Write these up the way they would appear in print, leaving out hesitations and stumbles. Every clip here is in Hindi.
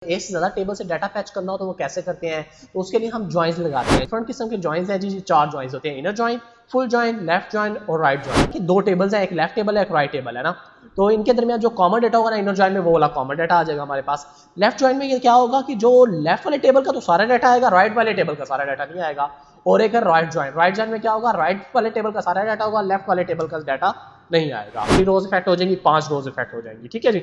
एक से ज़्यादा टेबल से डाटा फैच करना हो तो वो कैसे करते हैं, तो उसके लिए हम जॉइंस लगाते हैं। डिफरेंट किस्म के जॉइंस हैं जी, 4 जॉइंस होते हैं, inner join, full join, left join और राइट जॉइन। दो टेबल्स हैं, एक लेफ्ट टेबल है, एक राइट टेबल है ना, तो इनके दरमियान जो कॉमन डाटा होगा ना इनर जॉइन में, वो वाला कॉमन डाटा आ जाएगा हमारे पास। लेफ्ट जॉइन में ये क्या होगा कि जो लेफ्ट वाले टेबल का तो सारा डाटा आएगा, राइट वाले टेबल का सारा डाटा नहीं आएगा। और एक है राइट जॉइन, राइट जॉइन में क्या होगा, राइट वाले टेबल का सारा डाटा होगा, लेफ्ट वाले टेबल का डाटा नहीं आएगा। 3 रोज इफेक्ट हो जाएंगी, 5 रोज इफेक्ट हो जाएंगी, ठीक है जी।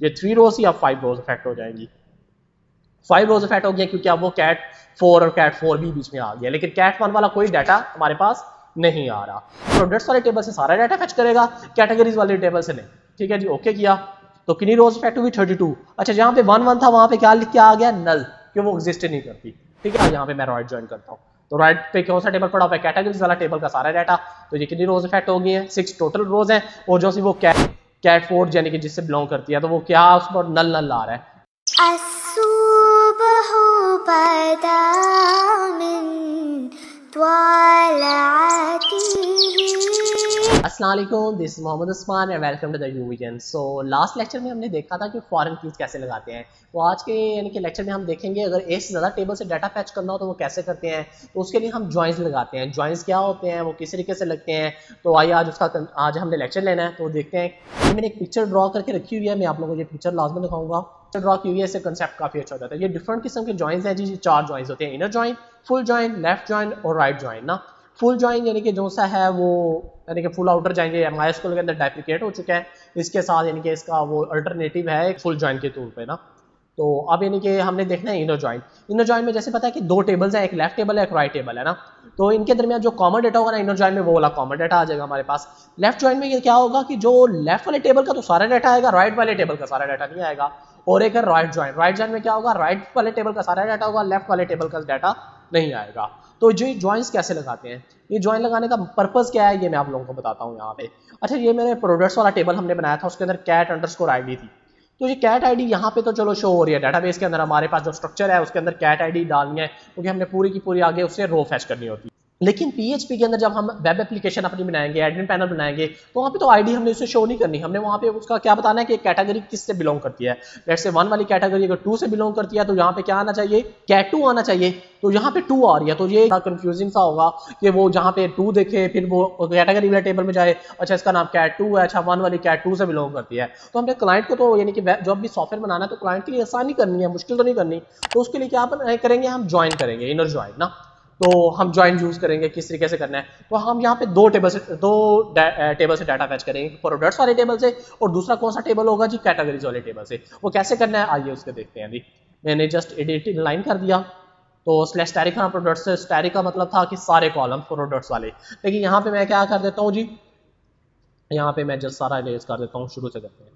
ये 3 रोज या 5 रोज इफेक्ट हो जाएंगी। 5 रोज इफेक्ट हो गया क्योंकि अब वो कैट 4 और कैट 4 भी बीच में आ गया, लेकिन कैट 1 वाला कोई डाटा हमारे पास नहीं आ रहा। प्रोडक्ट्स वाले टेबल से सारा डाटा फेच करेगा, कैटेगरीज वाले टेबल से नहीं, ठीक है जी। ओके किया, तो कितनी रोज इफेक्ट हुई 32। अच्छा, जहां पे 1 1 था वहां पे क्या लिख के आ गया, नल, कि वो एग्जिस्ट नहीं करती, ठीक है। यहाँ पे मैं राइट ज्वाइन करता हूँ, तो राइट पे कौन सा टेबल पड़ा हुआ है, कैटेगरीज वाला टेबल का सारा डाटा। तो ये कितनी रोज इफेक्ट हो गई है, 6 टोटल रोज है। और जो सी वो कैट 4 यानी कि जिससे बिलोंग करती है, तो वो क्या उस पर नल नल आ रहा है। अस्सलाम वालेकुम, this is Mohammad Usman and welcome to the UVision. So last lecture में हमने देखा था कि फॉरेन कीज कैसे लगाते हैं, तो आज के यानी कि लेक्चर में हम देखेंगे अगर एक से ज़्यादा टेबल से डाटा फैच करना हो तो वो कैसे करते हैं। तो उसके लिए हम जॉइंस लगाते हैं। जॉइंस क्या होते हैं, वो किस तरीके से लगते हैं, तो आइए आज हमने लेक्चर लेना है। तो देखते हैं, मैंने एक पिक्चर ड्रॉ करके रखी हुई है, मैं आप लोगों को ये पिक्चर लाजमी दिखाऊंगा। पिक्चर ड्रॉ की हुई है, इससे कंसेप्ट काफ़ी अच्छा हो जाता है। ये डिफरेंट किस्म के जॉइंस हैं जी, 4 जॉइंस होते हैं, inner join, full join, left join और राइट जॉइन ना। फुल जॉइन यानी कि जो सा है वो यानी कि फुल आउटर जाएंगे, MySQL के अंदर डाइप्लिकेट हो चुका है, इसके साथ यानी कि इसका वो अल्टरनेटिव है एक फुल जॉइन के तौर पे ना। तो अब यानी कि हमने देखना है इनर जॉइन। इनर जॉइन में जैसे पता है कि 2 टेबल्स हैं, एक लेफ्ट टेबल है, एक राइट टेबल है ना, तो इनके दरमियान जो कॉमन डाटा होगा ना इनर जॉइन में, वो वाला कॉमन डाटा आ जाएगा हमारे पास। लेफ्ट जॉइन में ये क्या होगा कि जो लेफ्ट वाले टेबल का तो सारा डाटा आएगा, राइट वाले टेबल का सारा डाटा नहीं आएगा। और एक है राइट जॉइन, राइट जॉइन में क्या होगा, राइट वाले टेबल का सारा डाटा होगा, लेफ्ट वाले टेबल का डाटा नहीं आएगा। तो ये जॉइंस कैसे लगाते हैं, ये जॉइन लगाने का पर्पस क्या है, ये मैं आप लोगों को बताता हूँ यहाँ पे। अच्छा, ये मेरे प्रोडक्ट्स वाला टेबल हमने बनाया था, उसके अंदर कैट अंडरस्कोर आईडी थी। तो ये कैट आईडी यहाँ पे तो चलो शो हो रही है, डाटाबेस के अंदर हमारे पास जो स्ट्रक्चर है उसके अंदर कैट आईडी डालनी है, क्योंकि हमने पूरी की पूरी आगे उससे रो फैच करनी होती है। लेकिन PHP के अंदर जब हम वेब एप्लीकेशन अपनी बनाएंगे, एडमिन पैनल बनाएंगे, तो वहाँ पे तो आईडी हमने उसे शो नहीं करनी, हमने वहाँ पे उसका क्या बताना है कि कैटेगरी किससे बिलोंग करती है। लेट्स से 1 वाली कैटेगरी अगर 2 से बिलोंग करती है, तो यहाँ पे क्या आना चाहिए, कैट 2 आना चाहिए। तो यहाँ पे 2 आ रही है, तो ये कंफ्यूजिंग सा होगा कि वो जहाँ पे 2 देखे फिर वो कैटेगरी वाले टेबल में जाए, अच्छा इसका नाम कैट 2 है, अच्छा 1 वाली कैट 2 से बिलोंग करती है। तो हमने क्लाइंट को तो यानी कि जब भी सॉफ्टवेयर बनाना है तो क्लाइंट के लिए आसानी करनी है, मुश्किल तो नहीं करनी। तो उसके लिए क्या करेंगे, हम ज्वाइन करेंगे, इनर ज्वाइन ना। तो हम ज्वाइन यूज करेंगे, किस तरीके से करना है, तो हम यहाँ पे दो टेबल से डाटा फैच करेंगे, प्रोडक्ट्स वाले टेबल से, और दूसरा कौन सा टेबल होगा जी, कैटेगरीज वाले टेबल से। वो कैसे करना है आइए उसके देखते हैं जी। मैंने जस्ट एडिट लाइन कर दिया, तो स्लैश स्टैरिक प्रोडक्ट्स से, स्टैरिक का मतलब था कि सारे कॉलम प्रोडक्ट्स वाले, लेकिन यहाँ पे मैं क्या कर देता हूँ जी, यहाँ पे मैं जस्ट सारा इरेज कर देता हूँ, शुरू से करते हैं।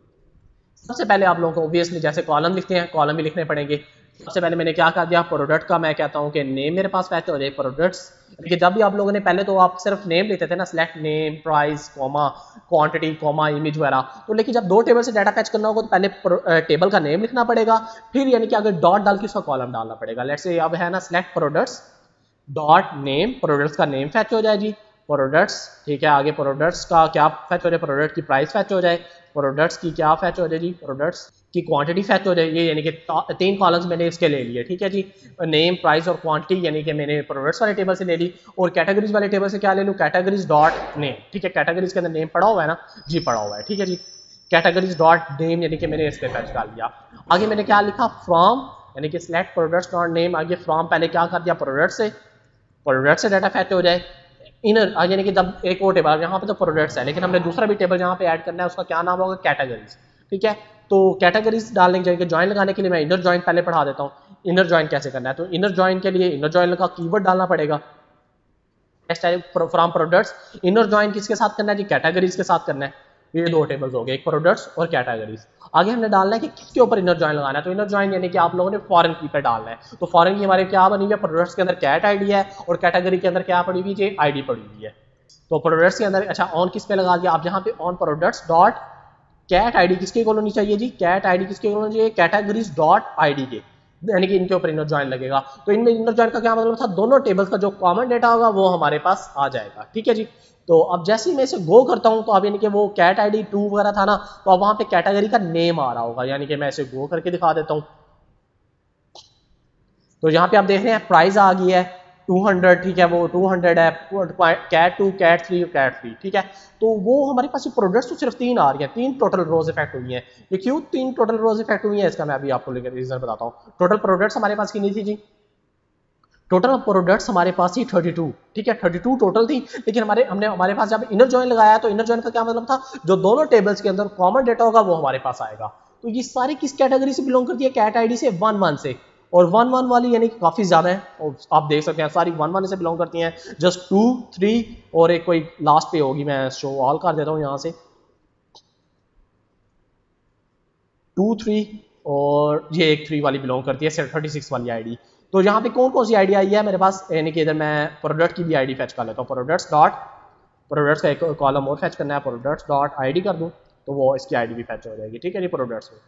सबसे पहले आप लोगों को ऑब्वियसली जैसे कॉलम लिखते हैं, कॉलम भी लिखने पड़ेंगे। सबसे पहले मैंने क्या कर दिया, प्रोडक्ट का मैं कहता हूँ कि नेम मेरे पास फैच हो जाए, प्रोडक्ट्स। देखिए जब भी आप लोगों ने पहले तो आप सिर्फ नेम लेते थे ना, select name, price, comma, quantity, comma, image वगैरह, तो लेकिन जब 2 टेबल से डाटा फैच करना होगा तो पहले टेबल का नेम लिखना पड़ेगा, फिर यानी कि अगर डॉट डाल के उसका कॉलम डालना पड़ेगा। लेट्स से अब है ना select products dot name, products का नेम फैच हो जाए जी, प्रोडक्ट्स, ठीक है। आगे प्रोडक्ट्स का क्या फैच हो जाए, प्रोडक्ट की प्राइस फैच हो जाए, प्रोडक्ट्स की क्या फैच हो जाए जी, प्रोडक्ट्स की क्वांटिटी फैच हो जाए। ये यानी कि 3 कॉलम्स मैंने इसके ले लिए, ठीक है जी। नेम, प्राइस और क्वांटिटी यानी कि मैंने प्रोडक्ट्स वाले टेबल से ले ली, और कैटेगरीज वाले टेबल से क्या ले लूँ, कैटेगरीज डॉट नेम, ठीक है। कैटेगरीज के अंदर नेम पड़ा हुआ है ना जी, पड़ा हुआ है, ठीक है जी। कैटेगरीज डॉट नेम यानी कि मैंने इस पर फैच कर लिया। आगे मैंने क्या लिखा, फ्रॉम यानी कि सिलेक्ट प्रोडक्ट्स डॉट नेम, आगे फ्रॉम पहले क्या कर दिया, प्रोडक्ट से, प्रोडक्ट से डाटा फैच हो जाए। इनर यानी कि जब एक और टेबल, यहाँ पे तो प्रोडक्ट्स है लेकिन हमने दूसरा भी टेबल यहाँ पे ऐड करना है, उसका क्या नाम होगा, कैटेगरीज, ठीक है। तो कैटेगरीज डालने जाएंगे, ज्वाइन लगाने के लिए मैं इनर ज्वाइन पहले पढ़ा देता हूँ। इनर ज्वाइन कैसे करना है, तो इनर ज्वाइन के लिए इनर ज्वाइन का कीवर्ड डालना पड़ेगा, फ्रॉम प्रोडक्ट्स। इनर ज्वाइन किसके साथ करना है जी, कैटेगरीज के साथ करना है। ये 2 टेबल्स हो गए, एक प्रोडक्ट्स और कैटेगरीज। आगे हमने डालना है कि किसके ऊपर इनर ज्वाइन लगाना है, तो इनर ज्वाइन यानी कि आप लोगों ने फॉरेन की पे डालना है। तो फॉरेन की हमारे क्या बनी हुई है, प्रोडक्ट्स के अंदर कैट आईडी है और कैटेगरी के अंदर क्या पड़ी हुई है, आईडी पड़ी हुई है। तो प्रोडक्ट्स के अंदर अच्छा ऑन किस पे लगा दिया, आप यहाँ पे on products dot cat ID किसके इक्वल होनी चाहिए जी, कैट आईडी किसके इक्वल होनी चाहिए, कैटेगरीज डॉट आईडी के, यानी कि इनके ऊपर इनर ज्वाइन लगेगा। तो इनमें इनर ज्वाइन का क्या मतलब था, दोनों टेबल्स का जो कॉमन डेटा होगा वो हमारे पास आ जाएगा, ठीक है जी। तो अब जैसे ही मैं इसे गो करता हूं तो अब यानी कि वो कैट आईडी 2 वगैरह था ना, तो अब वहां पे कैटेगरी का नेम आ रहा होगा, यानी कि मैं इसे गो करके दिखा देता हूं। तो यहाँ पे आप देख रहे हैं प्राइस आ गई है 200, ठीक है, वो 200 है, कैट 2, कैट 3 और कैट 3, ठीक है। तो वो हमारे पास ये प्रोडक्ट्स तो सिर्फ 3 आ रही हैं, 3 टोटल रोज इफेक्ट हुई हैं। ये क्यों 3 टोटल रोज इफेक्ट हुई हैं, इसका मैं अभी आपको रीजन बताता हूँ। टोटल प्रोडक्ट्स हमारे पास कितनी थी जी? टोटल प्रोडक्ट्स हमारे पास थी 32, ठीक है, 32 टोटल थी। लेकिन हमारे पास जब इनर जॉइन लगाया तो इनर जॉइन का क्या मतलब था, जो दोनों टेबल्स के अंदर कॉमन डेटा होगा वो हमारे पास आएगा। तो ये सारी किस कैटेगरी से बिलोंग करती है? कैट आईडी से 11 से, और 11 वाली यानी कि काफी ज्यादा है, और आप देख सकते हैं सारी 11 से बिलोंग करती हैं। जस्ट 2, 3 और एक कोई लास्ट पे होगी, मैं शो ऑल कर देता हूँ यहाँ से, 2, 3 और ये एक 3 वाली बिलोंग करती है 36 वाली आईडी। तो यहाँ पे कौन कौन सी आईडी आई है मेरे पास, यानी कि इधर मैं प्रोडक्ट की भी आईडी फेच कर लेता हूँ। प्रोडक्ट्स का एक कॉलम और फेच करना है, प्रोडक्ट्स डॉट आईडी कर दूँ तो वो इसकी आईडी भी फेच हो जाएगी, ठीक है जी, प्रोडक्ट्स में।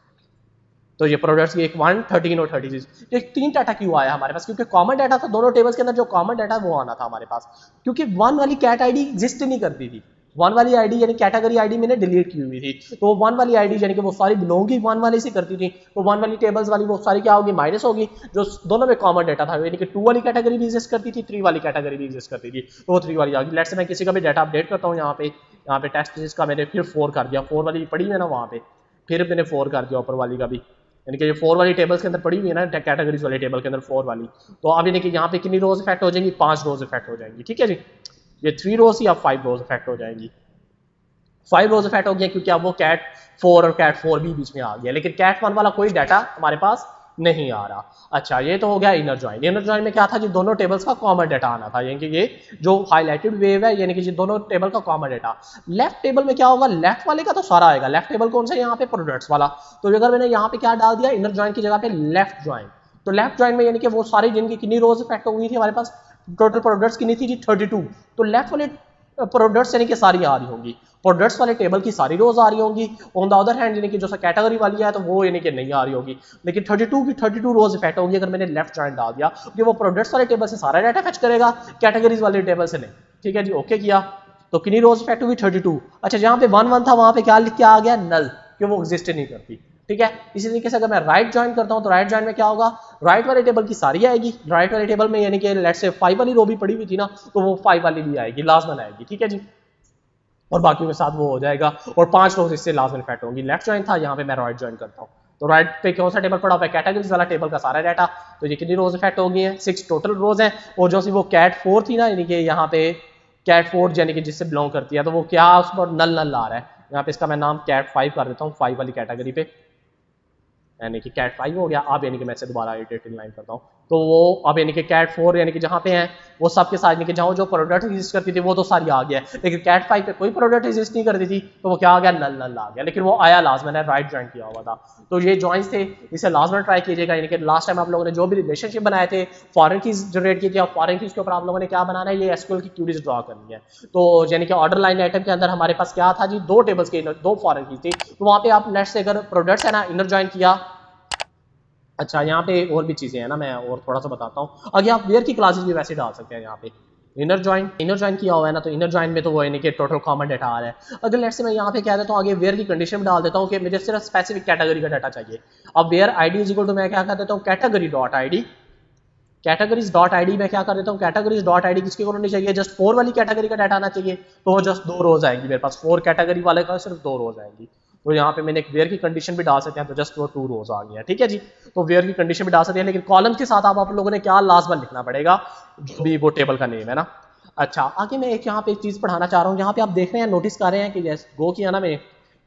तो ये प्रोडक्ट्स की एक 1, 13 और 36, ये 3 डाटा क्यों आया हमारे पास? क्योंकि कॉमन डाटा था दोनों टेबल्स के अंदर, जो कॉमन डाटा वो आना था हमारे पास, क्योंकि 1 वाली कैट आईडी एग्जिस्ट नहीं करती थी। 1 वाली आईडी यानी कैटेगरी आईडी मैंने डिलीट की हुई थी, तो 1 वाली आईडी यानी कि वो सारी बिलोंग ही 1 वाले से करती थी। तो 1 वाली टेबल्स वाली वो सारी क्या होगी, माइनस होगी, जो दोनों में कॉमन डाटा था, यानी कि 2 वाली कैटेगरी भी एग्जिस्ट करती थी, 3 वाली कैटेगरी भी एग्जिस्ट करती थी, तो वो 3 वाली आ गई। लेट्स से मैं किसी का भी डाटा अपडेट करता हूँ, यहाँ पे टेस्ट का मैंने फिर 4 कर दिया, 4 वाली पड़ी है ना वहाँ पे, फिर मैंने 4 कर दिया ऊपर वाली का भी, यानी कि ये 4 वाली टेबल्स के अंदर पड़ी हुई है ना, कैटेगरीज वाली टेबल के अंदर 4 वाली। तो अब यानी कि यहाँ पे कितनी रोज इफेक्ट हो जाएंगी? 5 रोज इफेक्ट हो जाएंगी, ठीक है जी। ये 3 रोज या 5 रोज इफेक्ट हो जाएंगी। 5 रोज इफेक्ट हो गया क्योंकि अब वो कैट 4 और कैट 4 भी बीच में आ गया, लेकिन कैट 1 वाला कोई डाटा हमारे पास नहीं आ रहा। अच्छा, ये तो हो गया इनर जॉइन। इनर जॉइन में क्या था जी, दोनों टेबल्स का कॉमन डाटा आना था, यानी कि ये जो हाईलाइटेड वेव है यानी कि दोनों टेबल का कॉमन डाटा। लेफ्ट टेबल में क्या होगा, लेफ्ट वाले का तो सारा आएगा। लेफ्ट टेबल कौन सा है यहाँ पे? प्रोडक्ट्स वाला। तो अगर मैंने यहाँ पे क्या डाल दिया, इनर जॉइन की जगह पे लेफ्ट जॉइन, तो लेफ्ट जॉइन में यानी कि वो सारी जिनकी कितनी रोज इफेक्ट हो गई थी हमारे पास, टोटल प्रोडक्ट्स कितनी थी जी? 32। तो लेफ्ट वाले प्रोडक्ट्स यानी कि सारी आ रही होंगी, प्रोडक्ट्स वाले टेबल की सारी रोज आ रही होंगी। ऑन द अदर हैंड यानी कि जो कैटेगरी वाली है तो वो यानी कि नहीं आ रही होगी, लेकिन 32 की 32 रोज इफेक्ट होगी अगर मैंने लेफ्ट जॉइन डाल दिया, क्योंकि वो प्रोडक्ट्स वाले टेबल से सारा डाटा फेच करेगा, कैटेगरीज वाले टेबल से नहीं, ठीक है जी। ओके किया, तो कितनी रोज इफेक्ट हुई? 32। अच्छा, जहां पे 1 था वहां पे क्या लिख के आ गया? नल, कि वो एग्जिस्ट नहीं करती, ठीक है। इसी तरीके से अगर मैं राइट ज्वाइन करता हूं तो राइट ज्वाइन में क्या होगा, राइट वाले टेबल की सारी आएगी, राइट वाले टेबल में यानी कि लेट्स से 5 वाली रो भी पड़ी हुई थी ना, तो वो 5 वाली भी आएगी, लाजमन आएगी, ठीक है जी, और बाकी के साथ वो हो जाएगा, और 5 रोज इससे लाजमन इफेक्ट होंगी। लेफ्ट ज्वाइन था, यहाँ पे मैं राइट ज्वाइन करता हूँ, तो राइट पे कौन सा टेबल पड़ा हुआ है? कैटेगरीज वाला टेबल का सारा डाटा। तो ये कितनी रोज इफेक्ट हो गई है? 6 टोटल रोज है, और जो सी वो कैट 4 थी ना, यानी कि यहाँ पे कैट 4 यानी कि जिससे बिलोंग करती है, तो वो क्या उस पर नल नल आ रहा है। यहाँ पे इसका मैं नाम कैट 5 कर देता हूँ, 5 वाली कैटेगरी पे, यानी कि कैट 5 हो गया। अब यानी कि मैं इसे दोबारा एडिट लाइन करता हूँ, तो वो अब यानी कि कैट 4 यानी कि जहाँ पे है वो सबके साथ, यानी कि जहाँ जो प्रोडक्ट एग्जिस्ट करती थी वो तो सारी आ गया है, लेकिन कैट 5 पे कोई प्रोडक्ट एग्जिस्ट नहीं करती थी, तो वो क्या आ गया? नल नल आ गया, लेकिन वो आया लाजमन है, राइट ज्वाइन किया हुआ था। तो ये ज्वाइंस थे, इसे लाजमन ट्राई कीजिएगा। यानी कि लास्ट टाइम आप लोगों ने जो भी रिलेशनशिप बनाए थे, फॉरेन कीज जनरेट की थी, और फॉरेन कीज के ऊपर आप लोगों ने क्या बनाना है, ये एसक्यूएल की क्यूरीज ड्रॉ करनी है। तो यानी कि ऑर्डर लाइन आइटम के अंदर हमारे पास क्या था जी, 2 टेबल्स के 2 फॉरेन कीज थी, तो वहाँ पे आप नेक्स्ट से अगर प्रोडक्ट्स है ना इनर ज्वाइन किया। अच्छा, यहाँ पे और भी चीजें हैं ना, मैं और थोड़ा सा बताता हूँ। आगे आप वेयर की क्लासेस भी वैसे डाल सकते हैं। यहाँ पे इनर ज्वाइन किया हुआ है ना, तो इनर ज्वाइन में तो वो यानी कि टोटल कॉमन डाटा आ रहा है। अगर लेट्स से मैं यहाँ पे कह देता हूँ आगे वेयर की कंडीशन में डाल देता हूँ कि मुझे सिर्फ स्पेसिफिक कैटेगरी का डाटा चाहिए। अब where ID is equal to मैं क्या कर देता हूँ, category dot ID, categories dot ID में क्या कर देता हूँ, कैटेगरीज डॉट आईडी किसकी होनी चाहिए, जस्ट 4 वाली कैटेगरी का डाटा आना चाहिए, तो वो जस्ट 2 रोज आएगी मेरे पास, 4 कैटेगरी वाले का सिर्फ 2 रोज आएंगी। तो यहाँ पे मैंने एक वेयर की कंडीशन भी डाल सकते हैं, तो जस्ट वो 2 रोज आ गया, ठीक है जी। तो वेयर की कंडीशन भी डाल सकते हैं, लेकिन कॉलम के साथ आप लोगों ने क्या लाजमन लिखना पड़ेगा, जो भी वो टेबल का नेम है ना। अच्छा, आगे मैं एक यहाँ पे एक चीज पढ़ाना चाह रहा हूँ। यहाँ पे आप देख रहे हैं, नोटिस कर रहे हैं कि जैसे गो किया ना मैंने,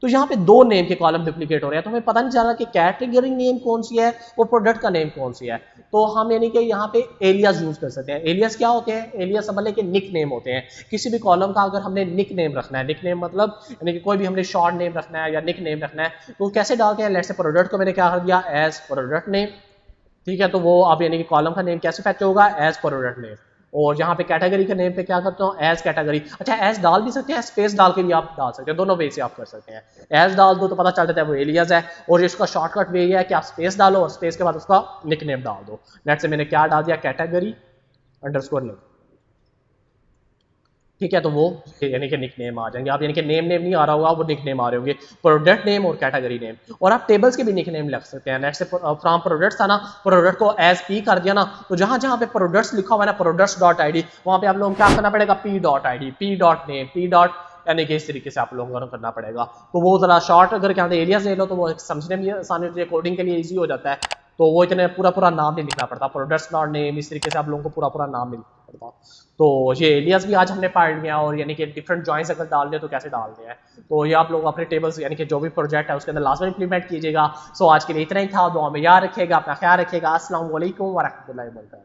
तो यहाँ पे 2 नेम के कॉलम डुप्लीकेट हो रहे हैं, तो हमें पता नहीं चल रहा कि कैटेगरी नेम कौन सी है और प्रोडक्ट का नेम कौन सी है। तो हम यानी कि यहाँ पे एलियास यूज कर सकते हैं। एलियास क्या होते हैं? एलियास समझ लें कि निक नेम होते हैं। किसी भी कॉलम का अगर हमने निक नेम रखना है, निक नेम मतलब यानी कि कोई भी हमने शॉर्ट नेम रखना है या निक नेम रखना है, तो कैसे डालते हैं? लेट्स से प्रोडक्ट को मैंने क्या कर दिया, एज प्रोडक्ट नेम, ठीक है। तो वो अब यानी कि कॉलम का नेम कैसे फैच होगा, एज प्रोडक्ट नेम। और यहाँ पे कैटेगरी के नेम पे क्या करता हूँ, एज कैटेगरी। अच्छा, एज डाल भी सकते हैं, स्पेस डाल के भी आप डाल सकते हैं, दोनों वे से आप कर सकते हैं। एज डाल दो तो पता चल जाता है वो एलियास है, और इसका शॉर्टकट वे है कि आप स्पेस डालो और स्पेस के बाद उसका निक नेम डाल दो। नेट से मैंने क्या डाल दिया, कैटेगरी अंडरस्कोर नेम, ठीक है, तो वो यानी कि निक नेम आ जाएंगे। आप यानी कि नेम नेम नहीं आ रहा होगा, वो निक नेम आ रहे होंगे, प्रोडक्ट नेम और कैटेगरी नेम। और आप टेबल्स के भी निक नेम लिख सकते हैं। नेट से फ्रॉम प्रोडक्ट्स था ना, प्रोडक्ट को एज पी कर दिया ना, तो जहां जहां पे प्रोडक्ट्स लिखा हुआ है ना, प्रोडक्ट्स डॉट आई डी, वहां पे आप लोगों को क्या करना पड़ेगा, P dot I D, P dot name, P dot, यानी कि इस तरीके से आप लोगों को करना पड़ेगा। तो वो जरा शॉर्ट अगर क्या एरियाज ले लो तो वो समझने में आसानी होती है, कोडिंग के लिए ईजी हो जाता है। तो वो इतने पूरा पूरा नाम नहीं लिखना पड़ता, प्रोडक्ट्स डॉट नेम, इस तरीके से आप लोगों को पूरा पूरा नाम नहीं लिखना पड़ता। तो ये एलियास भी आज हमने पढ़ लिया, और यानी कि डिफरेंट जॉइंस अगर डाल दे तो कैसे डालते हैं। तो ये आप लोग अपने टेबल्स यानी कि जो भी प्रोजेक्ट है उसके अंदर लास्ट में इंप्लीमेंट कीजिएगा। सो आज के लिए इतना ही था, दुआ में याद रखिएगा, अपना ख्याल रखिएगा। अस्सलाम वालेकुम वरहमतुल्लाहि वबरकातुहू।